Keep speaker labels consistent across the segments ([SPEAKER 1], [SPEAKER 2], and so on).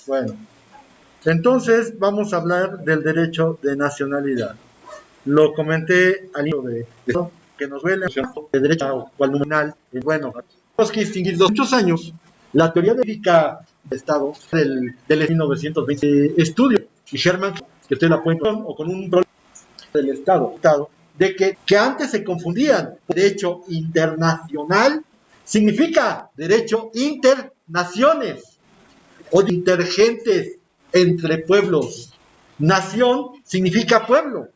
[SPEAKER 1] Bueno, entonces vamos a hablar del derecho de nacionalidad. Lo comenté al inicio de que nos duele de derecho cual nominal. Bueno, tenemos que distinguir muchos años la teoría jurídica de Estado del 1920 estudio y Sherman, que usted la puede o con un problema del Estado, de que antes se confundían. Derecho internacional significa derecho internaciones o intergentes entre pueblos. Nación significa pueblo.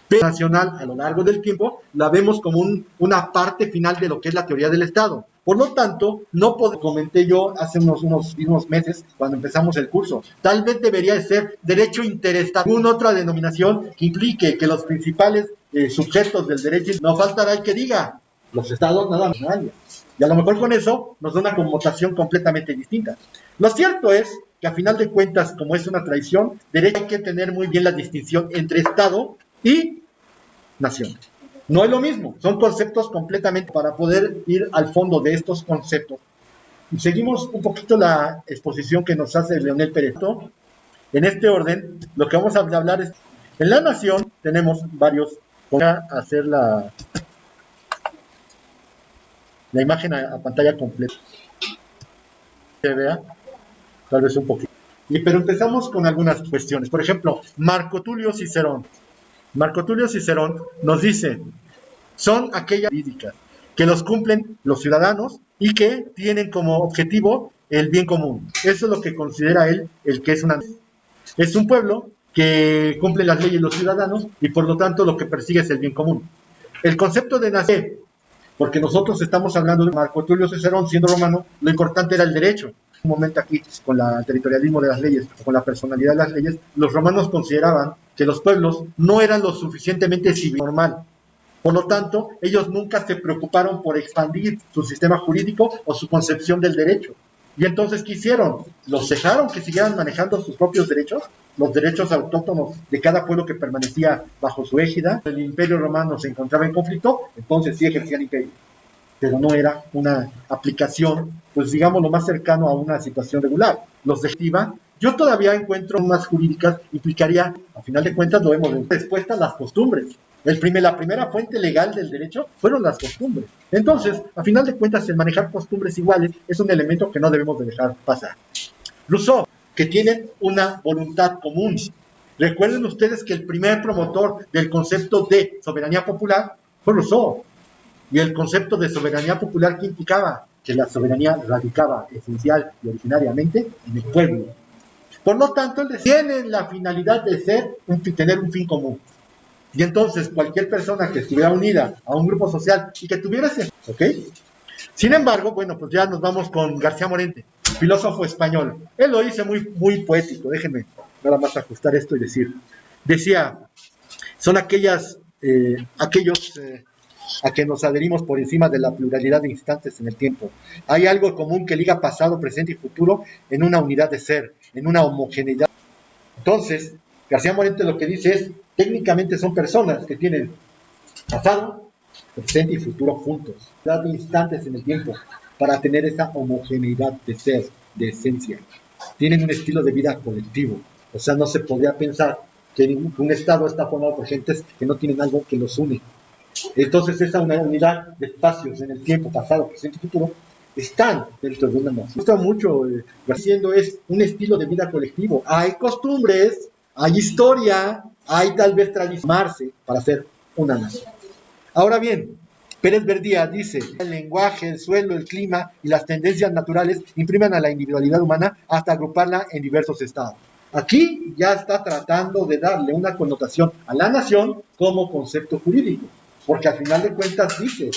[SPEAKER 1] Pero nacional, a lo largo del tiempo, la vemos como una parte final de lo que es la teoría del Estado. Por lo tanto, no comenté yo hace unos meses, cuando empezamos el curso, tal vez debería de ser derecho interestatal, alguna otra denominación que implique que los principales sujetos del derecho, no faltará el que diga, los estados nada más. Y a lo mejor con eso nos da una connotación completamente distinta. Lo cierto es que a final de cuentas, como es una tradición, derecho hay que tener muy bien la distinción entre Estado y nación. No es lo mismo, son conceptos completamente para poder ir al fondo de estos conceptos. Y seguimos un poquito la exposición que nos hace Leonel Pérez. En este orden, lo que vamos a hablar es, en la nación tenemos varios, voy a hacer la imagen a pantalla completa. Se vea, tal vez un poquito. Pero empezamos con algunas cuestiones. Por ejemplo, Marco Tulio Cicerón. Marco Tulio Cicerón nos dice, son aquellas jurídicas que los cumplen los ciudadanos y que tienen como objetivo el bien común. Eso es lo que considera él el que es un pueblo que cumple las leyes los ciudadanos y por lo tanto lo que persigue es el bien común. El concepto de nacer, porque nosotros estamos hablando de Marco Tulio Cicerón siendo romano, lo importante era el derecho. Un momento aquí con el territorialismo de las leyes, con la personalidad de las leyes, los romanos consideraban que los pueblos no eran lo suficientemente civil normal. Por lo tanto, ellos nunca se preocuparon por expandir su sistema jurídico o su concepción del derecho. Y entonces, ¿qué hicieron? Los dejaron que siguieran manejando sus propios derechos, los derechos autóctonos de cada pueblo que permanecía bajo su égida. El imperio romano se encontraba en conflicto, entonces sí ejercían imperio. Pero no era una aplicación, pues digamos, lo más cercano a una situación regular. Los desactiva. Yo todavía encuentro más jurídicas, implicaría, a final de cuentas, lo vemos en respuesta a las costumbres. La primera fuente legal del derecho fueron las costumbres. Entonces, a final de cuentas, el manejar costumbres iguales es un elemento que no debemos de dejar pasar. Rousseau, que tienen una voluntad común. Recuerden ustedes que el primer promotor del concepto de soberanía popular fue Rousseau. Y el concepto de soberanía popular, ¿qué implicaba? Que la soberanía radicaba esencial y originariamente en el pueblo. Por lo tanto, tienen la finalidad de tener un fin común. Y entonces, cualquier persona que estuviera unida a un grupo social y que tuviera ese, ¿ok? Sin embargo, bueno, pues ya nos vamos con García Morente, filósofo español. Él lo dice muy, muy poético. Déjenme nada más ajustar esto y decía, son aquellos a que nos adherimos por encima de la pluralidad de instantes en el tiempo. Hay algo común que liga pasado, presente y futuro en una unidad de ser, en una homogeneidad. Entonces, García Morente lo que dice es, técnicamente son personas que tienen pasado, presente y futuro juntos, de instantes en el tiempo, para tener esa homogeneidad de ser, de esencia. Tienen un estilo de vida colectivo, o sea, no se podría pensar que un estado está formado por gentes que no tienen algo que los une. Entonces esa unidad de espacios en el tiempo, pasado, presente y futuro, están dentro de una nación. Me gusta mucho, diciendo es un estilo de vida colectivo. Hay costumbres, hay historia, hay tal vez tradicionarse para ser una nación. Ahora bien, Pérez Verdía dice, el lenguaje, el suelo, el clima y las tendencias naturales imprimen a la individualidad humana hasta agruparla en diversos estados. Aquí ya está tratando de darle una connotación a la nación como concepto jurídico. Porque al final de cuentas dice,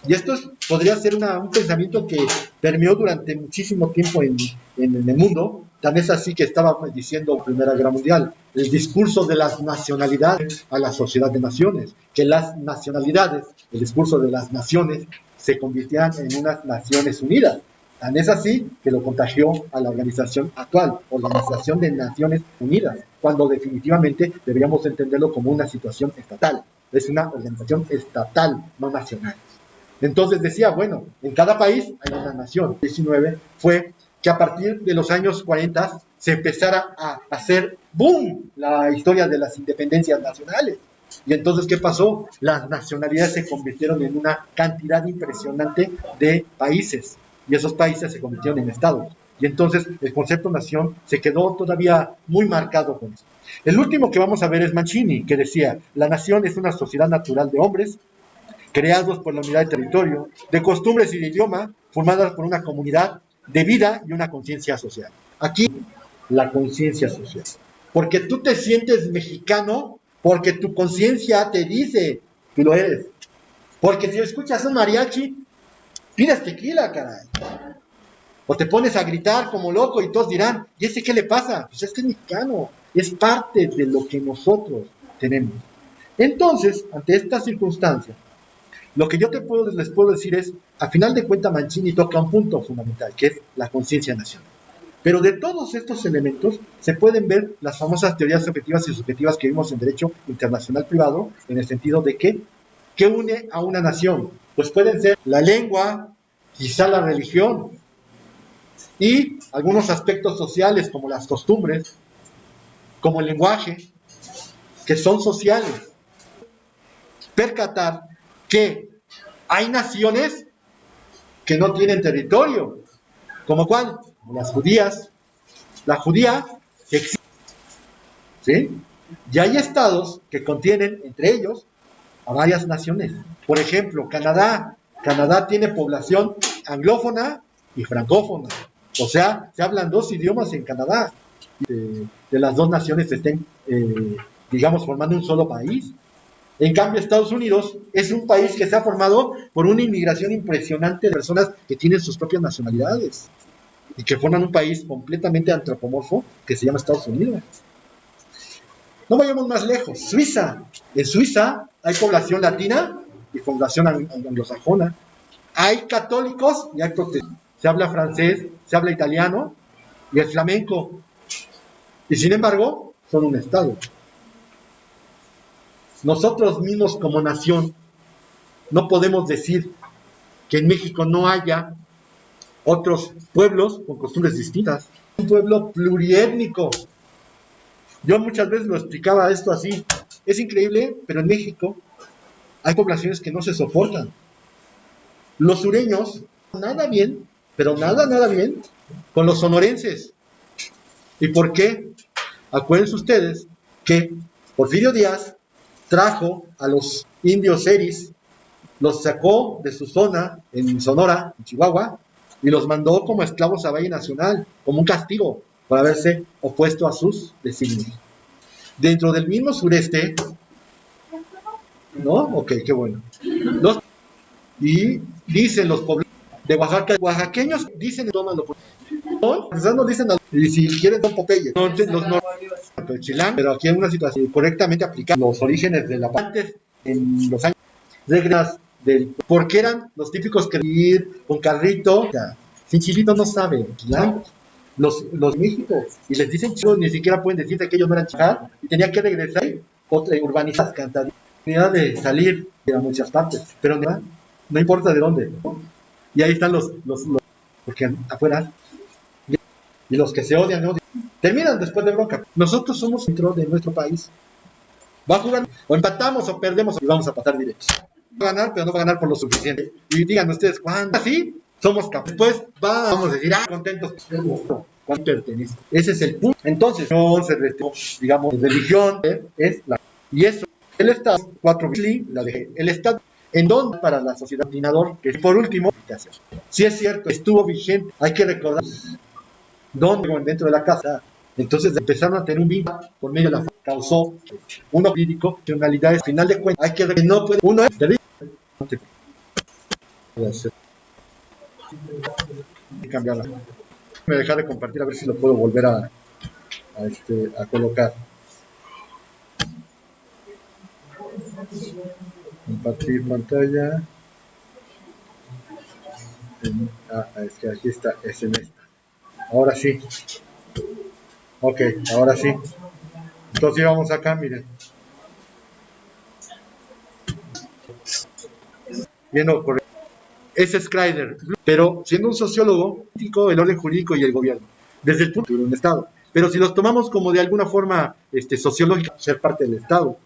[SPEAKER 1] y esto podría ser un pensamiento que permeó durante muchísimo tiempo en el mundo, tan es así que estaba diciendo Primera Guerra Mundial, el discurso de las nacionalidades a la sociedad de naciones, que las nacionalidades, el discurso de las naciones, se convirtieran en unas naciones unidas. Tan es así que lo contagió a la organización actual, Organización de Naciones Unidas, cuando definitivamente deberíamos entenderlo como una situación estatal. Es una organización estatal, no nacional. Entonces decía, bueno, en cada país hay una nación. 19 fue que a partir de los años 40 se empezara a hacer boom la historia de las independencias nacionales. Y entonces, ¿qué pasó? Las nacionalidades se convirtieron en una cantidad impresionante de países, y esos países se convirtieron en estados. Y entonces el concepto nación se quedó todavía muy marcado con eso. El último que vamos a ver es Mancini, que decía, la nación es una sociedad natural de hombres, creados por la unidad de territorio, de costumbres y de idioma, formadas por una comunidad de vida y una conciencia social. Aquí, la conciencia social. Porque tú te sientes mexicano, porque tu conciencia te dice que lo eres. Porque si escuchas un mariachi, pides tequila, caray. O te pones a gritar como loco y todos dirán, ¿y ese qué le pasa? Pues es que es mexicano, es parte de lo que nosotros tenemos. Entonces, ante estas circunstancias, lo que yo les puedo decir es, a final de cuentas, Mancini toca un punto fundamental, que es la conciencia nacional. Pero de todos estos elementos se pueden ver las famosas teorías objetivas y subjetivas que vimos en derecho internacional privado, en el sentido de que, ¿qué une a una nación? Pues pueden ser la lengua, quizá la religión, y algunos aspectos sociales como las costumbres, como el lenguaje, que son sociales. Percatar que hay naciones que no tienen territorio, como cuál, las judías. La judía existe, ¿sí? Y hay estados que contienen entre ellos a varias naciones. Por ejemplo, Canadá. Canadá tiene población anglófona y francófona. O sea, se hablan dos idiomas en Canadá. De las dos naciones estén, digamos, formando un solo país. En cambio, Estados Unidos es un país que se ha formado por una inmigración impresionante de personas que tienen sus propias nacionalidades y que forman un país completamente antropomorfo que se llama Estados Unidos. No vayamos más lejos. Suiza. En Suiza hay población latina y población anglosajona. Hay católicos y hay protestantes. Se habla francés, se habla italiano y el flamenco. Y sin embargo, son un estado. Nosotros mismos como nación no podemos decir que en México no haya otros pueblos con costumbres distintas. Un pueblo pluriétnico. Yo muchas veces lo explicaba esto así. Es increíble, pero en México hay poblaciones que no se soportan. Los sureños, nada bien, pero nada bien, con los sonorenses. ¿Y por qué? Acuérdense ustedes que Porfirio Díaz trajo a los indios seris, los sacó de su zona en Sonora, en Chihuahua, y los mandó como esclavos a Valle Nacional, como un castigo por haberse opuesto a sus designios. Dentro del mismo sureste, ¿no? Ok, qué bueno. Y dicen los pobladores de Oaxaca, oaxaqueños dicen, tómalo, no dicen, y si quieren son Popeyes, pero aquí hay una situación correctamente aplicada, los orígenes de la antes, en los años reglas porque eran los típicos que ir con carrito, sin chilito no saben, ¿ya? Los México, y les dicen chicos, ni siquiera pueden decirte que ellos no eran chicas, y tenían que regresar otra urbanizada, cantidad de salir a muchas partes, pero no importa de dónde, ¿no? Y ahí están los porque afuera, y los que se odian, ¿no? Terminan después de bronca. Nosotros somos dentro de nuestro país. Va a jugar, o empatamos o perdemos, y vamos a pasar directos. Va a ganar, pero no va a ganar por lo suficiente. Y digan ustedes, ¿cuándo? Así somos capaces. Después vamos a decir, contentos. ¿Cuánto pertenece? Ese es el punto. Entonces, no se digamos, religión es la. Y eso, el Estado, 4 la dejé. El Estado, ¿en dónde? Para la sociedad dominador, que por último, si es cierto, estuvo vigente, hay que recordar dónde, dentro de la casa. Entonces empezaron a tener un vínculo por medio de la causó uno crítico, nacionalidades, al final de cuentas, hay que ver que no puede, uno es terrible. Cambiarla. Me dejar de compartir a ver si lo puedo volver a colocar. Compartir pantalla. Es que aquí está, es en esta. Ahora sí. Ok, ahora sí. Entonces vamos acá, miren. Viendo correcto. Ese es Kreider, pero siendo un sociólogo, el orden jurídico y el gobierno, desde el punto de un Estado. Pero si los tomamos como de alguna forma sociológica, ser parte del Estado.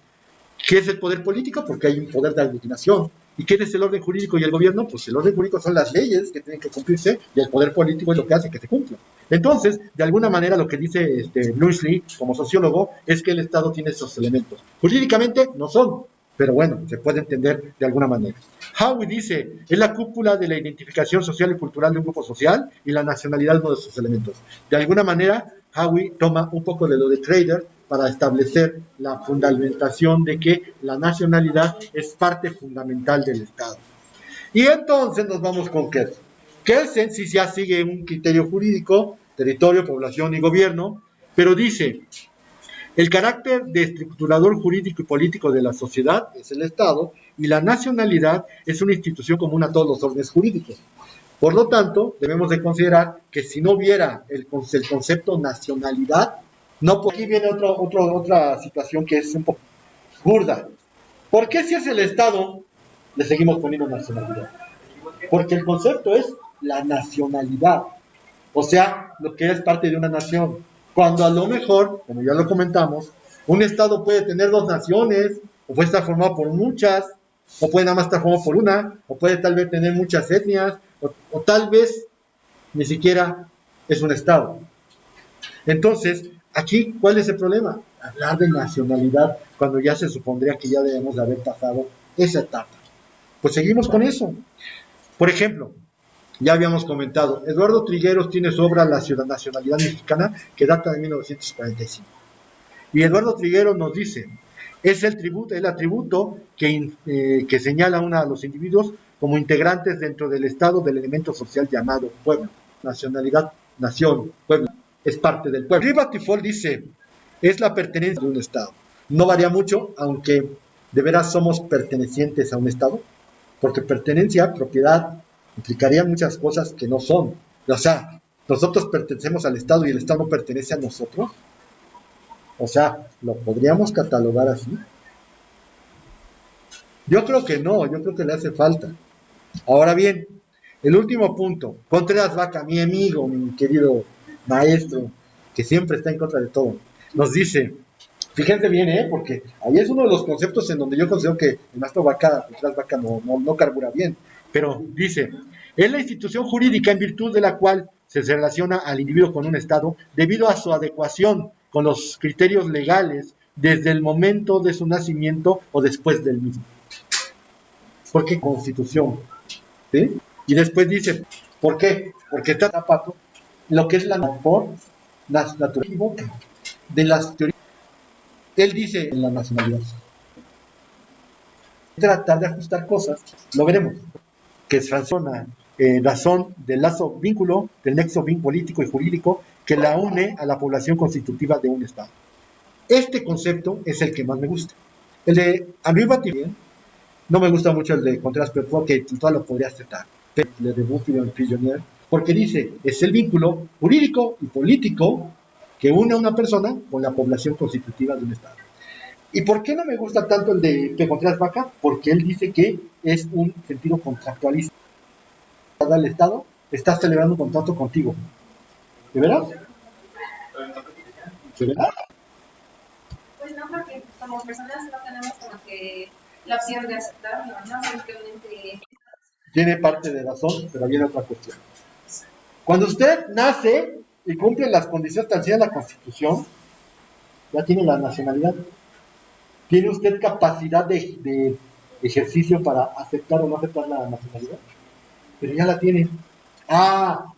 [SPEAKER 1] ¿Qué es el poder político? Porque hay un poder de aglutinación. ¿Y qué es el orden jurídico y el gobierno? Pues el orden jurídico son las leyes que tienen que cumplirse y el poder político es lo que hace que se cumplan. Entonces, de alguna manera lo que dice Bluntschli como sociólogo es que el Estado tiene esos elementos. Jurídicamente no son, pero bueno, se puede entender de alguna manera. Howe dice, es la cúpula de la identificación social y cultural de un grupo social y la nacionalidad es uno de sus elementos. De alguna manera, Howe toma un poco de lo de Kreider para establecer la fundamentación de que la nacionalidad es parte fundamental del Estado. Y entonces nos vamos con Kelsen. Kelsen sí ya sigue un criterio jurídico, territorio, población y gobierno, pero dice, el carácter de estructurador jurídico y político de la sociedad es el Estado y la nacionalidad es una institución común a todos los órdenes jurídicos. Por lo tanto, debemos de considerar que si no hubiera el concepto nacionalidad, no. Aquí viene otra situación que es un poco burda. ¿Por qué si es el Estado le seguimos poniendo nacionalidad? Porque el concepto es la nacionalidad, o sea, lo que es parte de una nación. Cuando a lo mejor, como ya lo comentamos, un Estado puede tener dos naciones, o puede estar formado por muchas, o puede nada más estar formado por una, o puede tal vez tener muchas etnias, o tal vez ni siquiera es un Estado. Entonces, aquí, ¿cuál es el problema? Hablar de nacionalidad cuando ya se supondría que ya debemos de haber pasado esa etapa. Pues seguimos con eso. Por ejemplo, ya habíamos comentado, Eduardo Trigueros tiene su obra La nacionalidad mexicana, que data de 1945. Y Eduardo Trigueros nos dice, es el atributo que señala a los individuos como integrantes dentro del estado del elemento social llamado pueblo. Nacionalidad, nación, pueblo, es parte del pueblo. Riva Tifol dice, es la pertenencia de un estado. No varía mucho, aunque de veras somos pertenecientes a un estado, porque pertenencia, propiedad, implicaría muchas cosas que no son. O sea, nosotros pertenecemos al Estado y el Estado no pertenece a nosotros. O sea, ¿lo podríamos catalogar así? Yo creo que no, yo creo que le hace falta. Ahora bien, el último punto, Contreras Vaca, mi amigo, mi querido maestro, que siempre está en contra de todo, nos dice, fíjense bien, porque ahí es uno de los conceptos en donde yo considero que el maestro Vaca, Contreras Vaca no carbura bien, pero dice, es la institución jurídica en virtud de la cual se relaciona al individuo con un Estado debido a su adecuación con los criterios legales desde el momento de su nacimiento o después del mismo. ¿Por qué constitución? ¿Sí? Y después dice, ¿por qué? Porque está tapado lo que es la naturaleza de las teorías. Él dice en la nacionalidad. Tratar de ajustar cosas, lo veremos, que es razón del lazo vínculo, del nexo político y jurídico que la une a la población constitutiva de un Estado. Este concepto es el que más me gusta. El de Arriba también, no me gusta mucho el de Contreras, pero creo que todo lo podría aceptar. Pero el de Buffy, porque dice, es el vínculo jurídico y político que une a una persona con la población constitutiva de un Estado. ¿Y por qué no me gusta tanto el de Contreras Vaca? Porque él dice que es un sentido contractualista. El Estado está celebrando un contrato contigo. ¿De verdad? ¿De verdad?
[SPEAKER 2] Pues no, porque como personas no tenemos como que la opción de aceptarlo, ¿no? Simplemente...
[SPEAKER 1] Tiene parte de razón, pero viene otra cuestión. Cuando usted nace y cumple las condiciones establecidas en la Constitución, ya tiene la nacionalidad. ¿Tiene usted capacidad de ejercicio para aceptar o no aceptar la nacionalidad? Pero ya la tiene.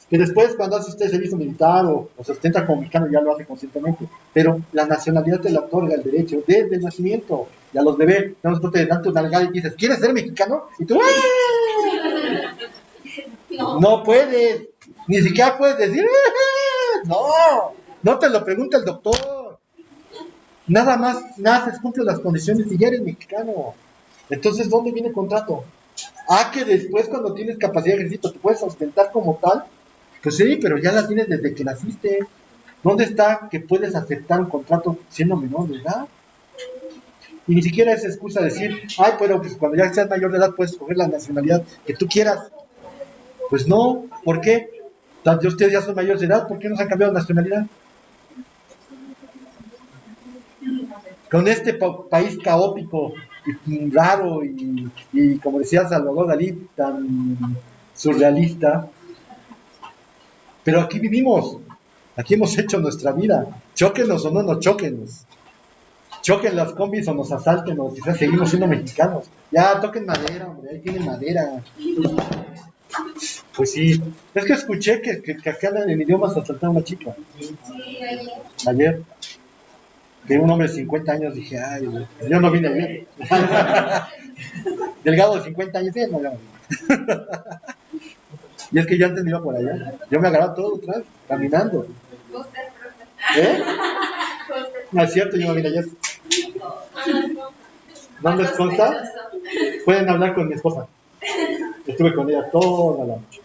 [SPEAKER 1] Que después cuando hace usted servicio militar o se ostenta como mexicano ya lo hace conscientemente. Pero la nacionalidad te la otorga el derecho desde el nacimiento. Y a los bebés, no te de tanto nalgar y dices, ¿quieres ser mexicano? Y tú, ¡ah! No puedes. Ni siquiera puedes decir, ¡ah! No te lo pregunta el doctor. Nada más naces, cumple las condiciones y ya eres mexicano. Entonces, ¿dónde viene el contrato? Que después cuando tienes capacidad de ejercicio te puedes ostentar como tal. Pues sí, pero ya la tienes desde que naciste. ¿Dónde está que puedes aceptar un contrato siendo menor de edad? Y ni siquiera es excusa decir, pero pues cuando ya seas mayor de edad puedes escoger la nacionalidad que tú quieras. Pues no, ¿por qué? Ustedes ya son mayores de edad, ¿por qué no se han cambiado de nacionalidad? Con este país caótico y raro y como decía Salvador Dalí, tan surrealista, pero aquí vivimos, aquí hemos hecho nuestra vida, chóquenos o no nos chóquenos, choquen las combis o nos asalten o quizás seguimos siendo mexicanos, ya toquen madera, hombre, ahí tienen madera. Pues sí, es que escuché que acá en idiomas asaltaron a una chica.
[SPEAKER 2] Sí, ayer.
[SPEAKER 1] Ayer, que un hombre de 50 años, dije, ay, yo no vine ayer. Delgado de 50 años, sí, no, ya no vine. Y es que yo antes me iba por allá. Yo me agarraba todo atrás, caminando. ¿Eh? No es cierto, yo no vine ayer. ¿No les consta? Pueden hablar con mi esposa. Estuve con ella toda la noche.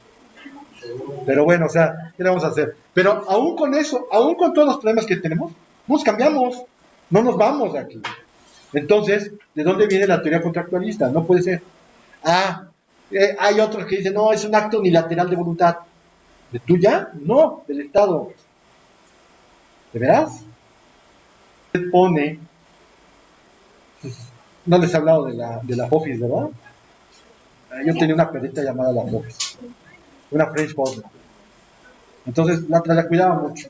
[SPEAKER 1] Pero bueno, o sea, ¿qué le vamos a hacer? Pero aún con eso, aún con todos los problemas que tenemos, nos cambiamos, no nos vamos de aquí. Entonces, ¿de dónde viene la teoría contractualista? No puede ser. Hay otros que dicen, no, es un acto unilateral de voluntad. ¿De tuya? No, del Estado. ¿De veras? Usted pone, no les he hablado de la FOFIS, ¿verdad? Yo tenía una perrita llamada la FOFIS, una French Bulldog. Entonces la cuidaba mucho.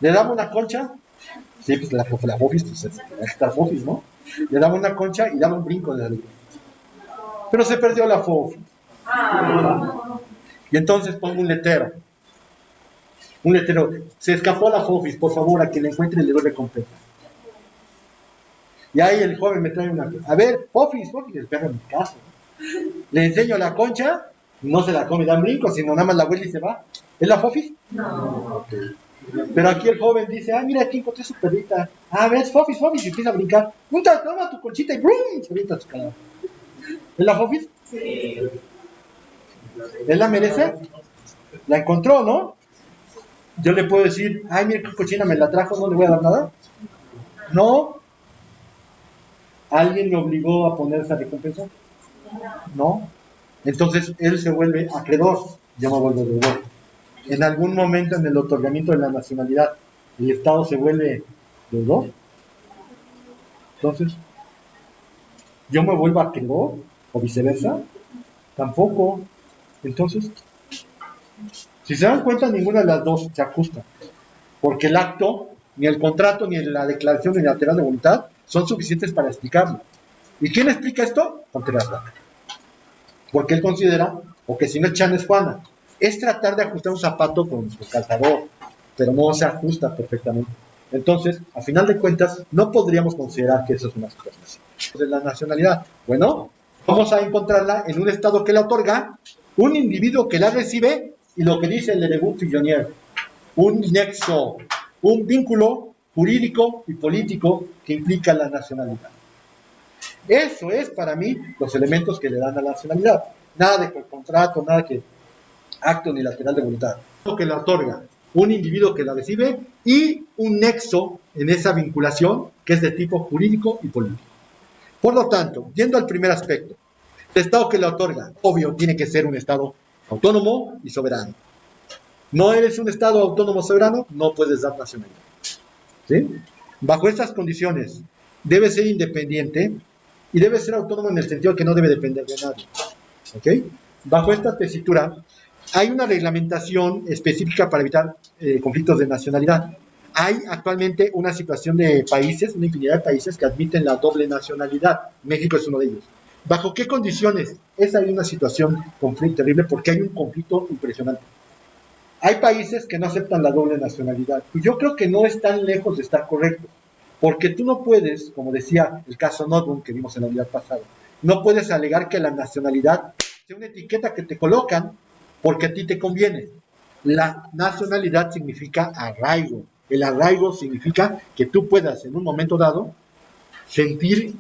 [SPEAKER 1] Le daba una concha, sí, pues la FOFIS, pues es la FOFIS, ¿no? Le daba una concha y daba un brinco de alegría. Pero se perdió la FOFIS. Y entonces pongo un letrero, se escapó la FOFIS, por favor, a quien le encuentre le doy recompensa. Y ahí el joven me trae a ver, FOFIS, el perro en mi casa. Le enseño la concha, no se la come, da un brinco, sino nada más la vuelve y se va. ¿Es la FOFIS?
[SPEAKER 2] No.
[SPEAKER 1] Okay. Pero aquí el joven dice, mira, aquí encontré su perrita. ¿Ves? FOFIS, y empieza a brincar. Toma tu conchita y ¡brum! Se avienta su cara. ¿Es la FOFIS?
[SPEAKER 2] Sí.
[SPEAKER 1] ¿Él la merece? La encontró, ¿no? Yo le puedo decir, mira qué cochina me la trajo, no le voy a dar nada. No. ¿Alguien me obligó a poner esa recompensa? No. Entonces él se vuelve acreedor, yo me vuelvo deudor. En algún momento en el otorgamiento de la nacionalidad, el Estado se vuelve deudor. Entonces, yo me vuelvo acreedor o viceversa, tampoco. Entonces, si se dan cuenta, ninguna de las dos se ajusta, porque el acto, ni el contrato, ni la declaración unilateral de voluntad son suficientes para explicarlo. ¿Y quién explica esto? Contreras Vaca. Porque él considera, o que si no es Chan es Juana, es tratar de ajustar un zapato con su calzador, pero no se ajusta perfectamente. Entonces, a final de cuentas, no podríamos considerar que eso es una situación así. Entonces, la nacionalidad, bueno, vamos a encontrarla en un estado que la otorga, un individuo que la recibe, y lo que dice el Leroux Fillonier, un nexo, un vínculo jurídico y político que implica la nacionalidad. Eso es para mí los elementos que le dan a la nacionalidad. Nada de contrato, nada que acto unilateral de voluntad. Lo que la otorga, un individuo que la recibe y un nexo en esa vinculación que es de tipo jurídico y político. Por lo tanto, yendo al primer aspecto, el Estado que la otorga, obvio, tiene que ser un Estado autónomo y soberano. No eres un Estado autónomo soberano, no puedes dar nacionalidad. ¿Sí? Bajo estas condiciones, debe ser independiente y debe ser autónomo en el sentido que no debe depender de nadie. ¿Okay? Bajo esta tesitura, hay una reglamentación específica para evitar conflictos de nacionalidad. Hay actualmente una situación de países, una infinidad de países que admiten la doble nacionalidad. México es uno de ellos. ¿Bajo qué condiciones? Esa es una situación terrible porque hay un conflicto impresionante. Hay países que no aceptan la doble nacionalidad y yo creo que no es tan lejos de estar correcto, porque tú no puedes, como decía el caso Notebook que vimos en la unidad pasada, no puedes alegar que la nacionalidad sea una etiqueta que te colocan porque a ti te conviene. La nacionalidad significa arraigo. El arraigo significa que tú puedas en un momento dado sentir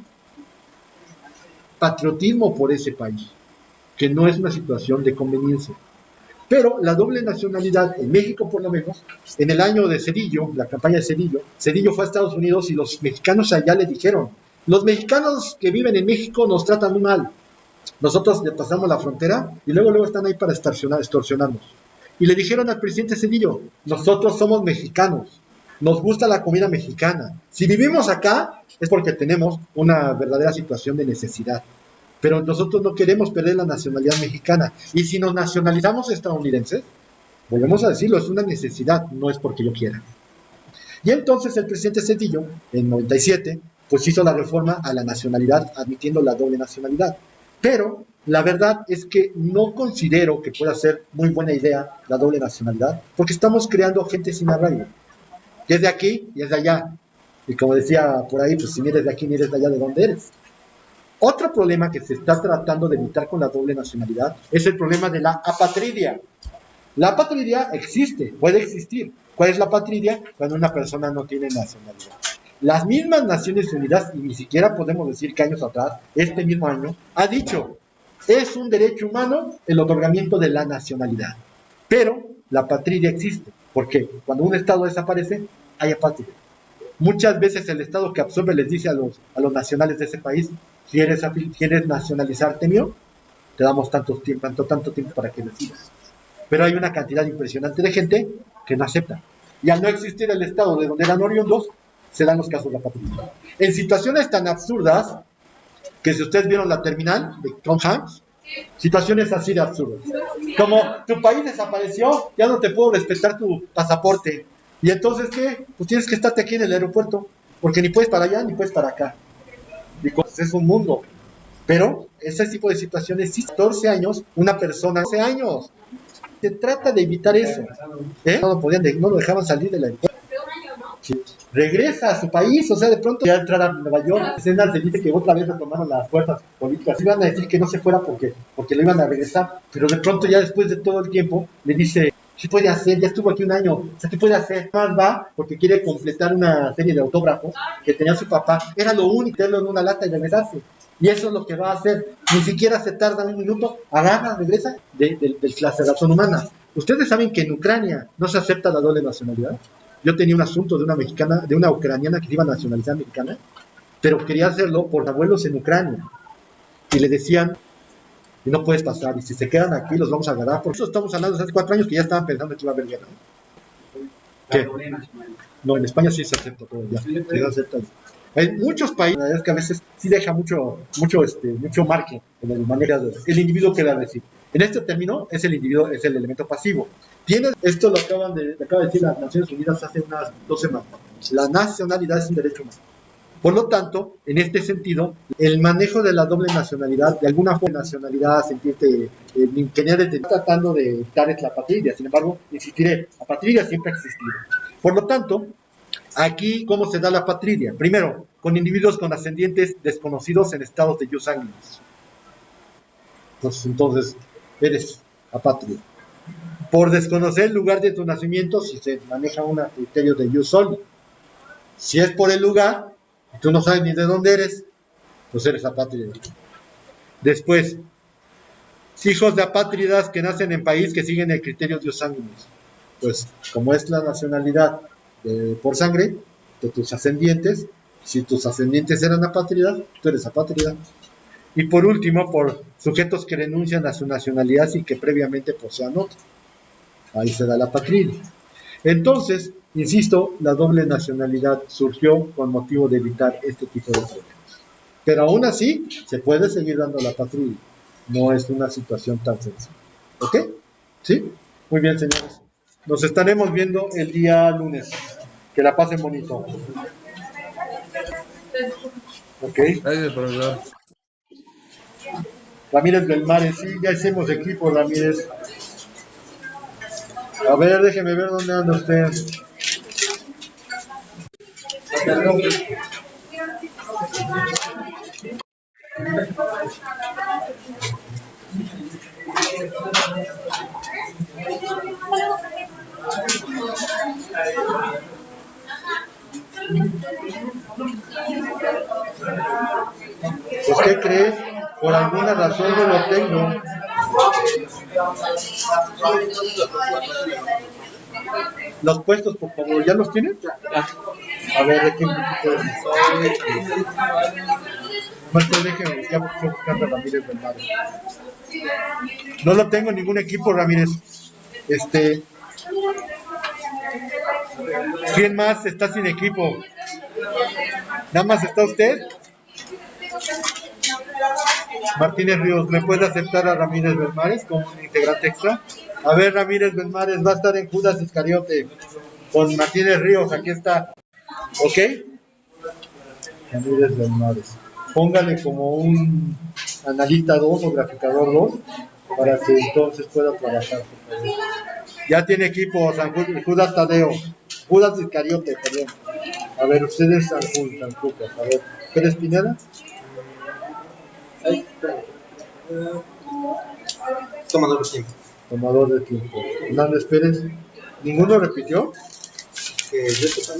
[SPEAKER 1] patriotismo por ese país, que no es una situación de conveniencia. Pero la doble nacionalidad, en México por lo menos, en el año de Zedillo, la campaña de Zedillo fue a Estados Unidos y los mexicanos allá le dijeron, los mexicanos que viven en México nos tratan muy mal, Nosotros le pasamos la frontera y luego están ahí para extorsionarnos. Y le dijeron al presidente Cedillo, nosotros somos mexicanos, nos gusta la comida mexicana. Si vivimos acá es porque tenemos una verdadera situación de necesidad. Pero nosotros no queremos perder la nacionalidad mexicana. Y si nos nacionalizamos estadounidenses, volvemos a decirlo, es una necesidad, no es porque yo quiera. Y entonces el presidente Cedillo, en 97, pues hizo la reforma a la nacionalidad, admitiendo la doble nacionalidad. Pero la verdad es que no considero que pueda ser muy buena idea la doble nacionalidad, porque estamos creando gente sin arraigo. Y es de aquí y es de allá. Y como decía por ahí, pues si ni eres de aquí ni eres de allá, ¿de dónde eres? Otro problema que se está tratando de evitar con la doble nacionalidad es el problema de la apatridia. La apatridia existe, puede existir. ¿Cuál es la apatridia? Cuando una persona no tiene nacionalidad. Las mismas Naciones Unidas, y ni siquiera podemos decir que años atrás, este mismo año, ha dicho, es un derecho humano el otorgamiento de la nacionalidad. Pero la apatridia existe, porque cuando un Estado desaparece, hay apátrida. Muchas veces el Estado que absorbe les dice a los nacionales de ese país, ¿quieres nacionalizarte mío? Te damos tanto tiempo para que decidas. Pero hay una cantidad impresionante de gente que no acepta. Y al no existir el Estado de donde eran oriundos, se dan los casos de apatridia. En situaciones tan absurdas, que si ustedes vieron la terminal de Tom Hanks, situaciones así de absurdas. Como tu país desapareció, ya no te puedo respetar tu pasaporte. ¿Y entonces qué? Pues tienes que estarte aquí en el aeropuerto, porque ni puedes para allá ni puedes para acá. Y pues es un mundo. Pero ese tipo de situaciones, sí, 14 años, una persona, 14 años. Se trata de evitar eso. No lo dejaban salir de la aeropuerto. Sí. Regresa a su país, o sea, de pronto ya entrar a Nueva York, escenas de dice que otra vez retomaron las fuerzas políticas, iban a decir que no se fuera porque lo iban a regresar, pero de pronto ya después de todo el tiempo le dice, ¿qué puede hacer? Ya estuvo aquí un año, o sea, ¿qué puede hacer? Más va porque quiere completar una serie de autógrafos que tenía su papá, era lo único, tenerlo en una lata y regresarse. Y eso es lo que va a hacer, ni siquiera se tarda un minuto, agarra, regresa de la razón humana. Ustedes saben que en Ucrania no se acepta la doble nacionalidad. Yo tenía un asunto de una mexicana, de una ucraniana que se iba a nacionalizar mexicana, pero quería hacerlo por abuelos en Ucrania. Y le decían, y no puedes pasar, y si se quedan aquí los vamos a agarrar. Por eso estamos hablando de hace 4 años que ya estaban pensando que iba a haber guerra. ¿Qué? No, en España sí se acepta todo ya. Se acepta. Hay muchos países, la verdad es que a veces sí deja mucho margen en el manejo el individuo que da decir. En este término es el individuo, es el elemento pasivo. Esto lo acaba de decir las Naciones Unidas hace unas 2 semanas. La nacionalidad es un derecho humano. Por lo tanto, en este sentido, el manejo de la doble nacionalidad, de alguna forma nacionalidad, sentirte tratando de evitar la apatría. Sin embargo, insistiré, la apatría siempre ha existido. Por lo tanto, aquí, ¿cómo se da la apatría? Primero, con individuos con ascendientes desconocidos en estados de jus sanguinis. Entonces eres apátrida. Por desconocer el lugar de tu nacimiento, si se maneja un criterio de jus soli. Si es por el lugar, tú no sabes ni de dónde eres, pues eres apátrida. Después, hijos de apátridas que nacen en país que siguen el criterio de jus sanguinis. Pues, como es la nacionalidad por sangre de tus ascendientes, si tus ascendientes eran apátridas, tú eres apátrida. Y por último, por sujetos que renuncian a su nacionalidad y que previamente posean otra. Ahí se da la apatría. Entonces, insisto, la doble nacionalidad surgió con motivo de evitar este tipo de problemas. Pero aún así, se puede seguir dando la apatría. No es una situación tan sencilla. ¿Ok? ¿Sí? Muy bien, señores. Nos estaremos viendo el día lunes. Que la pasen bonito. Ok.
[SPEAKER 3] Gracias, profesor.
[SPEAKER 1] Ramírez Belmares, sí, ya hicimos equipo, Ramírez. A ver, déjeme ver dónde anda usted. Pues, ¿qué crees? Por alguna razón no lo tengo. Los puestos, por favor, ¿ya los tienen? A ver, ¿de quién? Más te déjenme buscar porque estoy buscando a Ramírez Belmares. No lo tengo en ningún equipo, Ramírez. ¿Quién más está sin equipo? ¿Nada más está usted? Martínez Ríos, ¿me puede aceptar a Ramírez Belmares como un integrante extra? A ver, Ramírez Belmares va a estar en Judas Iscariote con Martínez Ríos, aquí está. ¿Ok? Ramírez Belmares. Póngale como un analista 2 o graficador 2 para que entonces pueda trabajar. Por favor. Ya tiene equipo Judas Tadeo, Judas Iscariote, perdón. A ver, ustedes San Judas. A ver, ¿Pérez Pineda?
[SPEAKER 3] Tomador de tiempo.
[SPEAKER 1] Tomador de tiempo. Hernández Pérez. ¿Ninguno repitió?
[SPEAKER 3] Que yo sepa,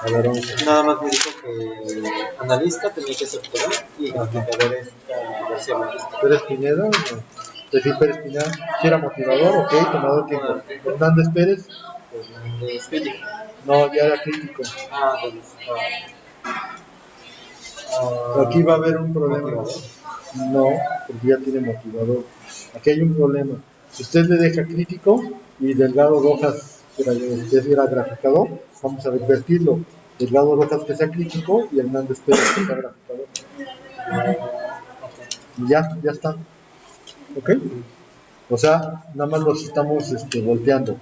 [SPEAKER 1] A ver, vamos a ver.
[SPEAKER 3] nada más me dijo que analista tenía que ser todo y graficador es García Márquez.
[SPEAKER 1] Pérez Pineda. No. Decir Pérez Pineda. Si era motivador, ok, tomador de tiempo. Hernández Pérez.
[SPEAKER 3] Hernández Félix.
[SPEAKER 1] No, ya era crítico.
[SPEAKER 3] Bueno.
[SPEAKER 1] Aquí va a haber un problema. No, porque ya tiene motivador. Aquí hay un problema. Si usted le deja crítico y Delgado Rojas, que era graficador, vamos a revertirlo. Delgado Rojas que sea crítico y Hernández Pérez que sea graficador. Y ya está. ¿Ok? O sea, nada más los estamos volteando.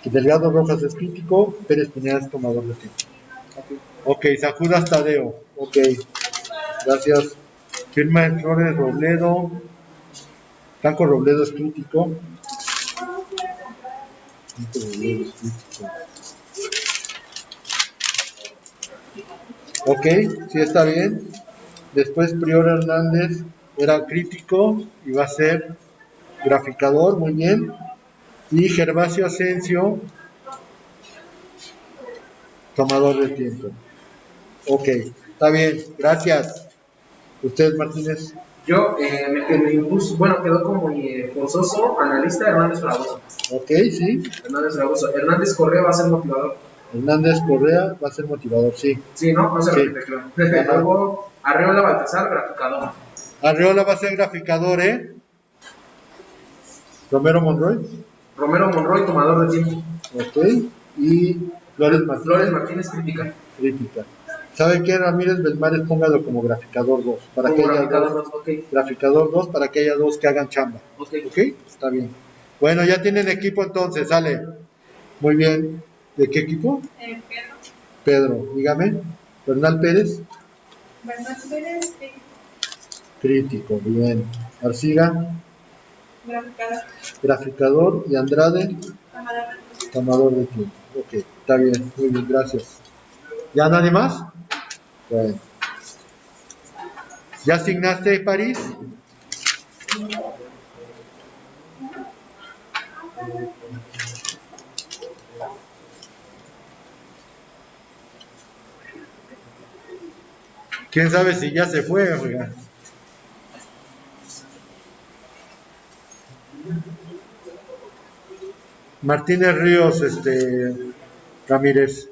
[SPEAKER 1] Que Delgado Rojas es crítico, Pérez Pineda es tomador de tiempo. Ok, Sajudas Tadeo. Ok, gracias. Firma de Flores Robledo. Franco Robledo es crítico. Franco Robledo es crítico. Ok, sí está bien. Después Prior Hernández era crítico y va a ser graficador, muy bien. Y Gervasio Asensio, tomador de tiempo. Ok, está bien, gracias. ¿Usted, Martínez?
[SPEAKER 4] Yo me impuso, bueno, quedó como forzoso analista Hernández Fragoso.
[SPEAKER 1] Ok, sí.
[SPEAKER 4] Hernández Fragoso. Hernández Correa va a ser motivador.
[SPEAKER 1] Hernández Correa va a ser motivador, sí.
[SPEAKER 4] Sí, ¿no? No se
[SPEAKER 1] Sí.
[SPEAKER 4] repite, claro. Luego, Arreola Baltasar, graficador.
[SPEAKER 1] Arreola va a ser graficador, ¿eh? Romero Monroy.
[SPEAKER 4] Romero Monroy, tomador de tiempo.
[SPEAKER 1] Ok. Y Flores Martínez.
[SPEAKER 4] Flores Martínez, crítica.
[SPEAKER 1] Crítica. ¿Sabe qué? Ramírez Belmares, póngalo como graficador 2. Para
[SPEAKER 4] Como
[SPEAKER 1] que haya
[SPEAKER 4] graficador
[SPEAKER 1] dos.
[SPEAKER 4] 2, ok.
[SPEAKER 1] Graficador 2 para que haya dos que hagan chamba.
[SPEAKER 4] Ok.
[SPEAKER 1] ¿Ok? Está bien. Bueno, ya tienen equipo entonces, sale. Muy bien. ¿De qué equipo?
[SPEAKER 2] Pedro.
[SPEAKER 1] Pedro, dígame. Bernal Pérez.
[SPEAKER 2] Bernal Pérez,
[SPEAKER 1] Crítico, bien. Arciga.
[SPEAKER 2] graficador.
[SPEAKER 1] Graficador. Y Andrade.
[SPEAKER 2] Tomador.
[SPEAKER 1] Tomador de tiempo. Ok, está bien. Muy bien, gracias. ¿Ya nadie más? Bueno. ¿Ya asignaste París? ¿Quién sabe si ya se fue? Oiga. Martínez Ríos, Ramírez.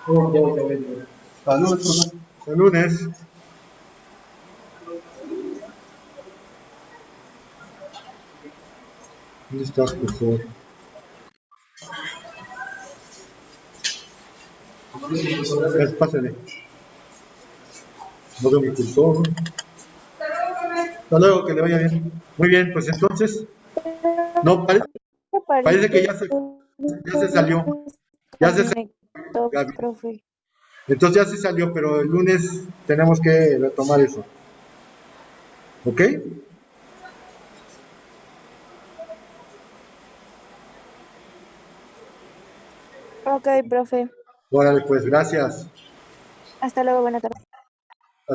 [SPEAKER 4] Oh, ya voy.
[SPEAKER 1] Saludos. El lunes. ¿Dónde estás, profesor? Pásale. No veo mi cursor. Hasta luego, que le vaya bien. Muy bien, pues entonces. No, parece que ya se salió. Ya se salió, Gaby.
[SPEAKER 5] Profe.
[SPEAKER 1] Entonces ya se salió, pero el lunes tenemos que retomar eso. ¿Ok?
[SPEAKER 5] Ok, profe.
[SPEAKER 1] Órale, pues, gracias.
[SPEAKER 5] Hasta luego, buena tarde.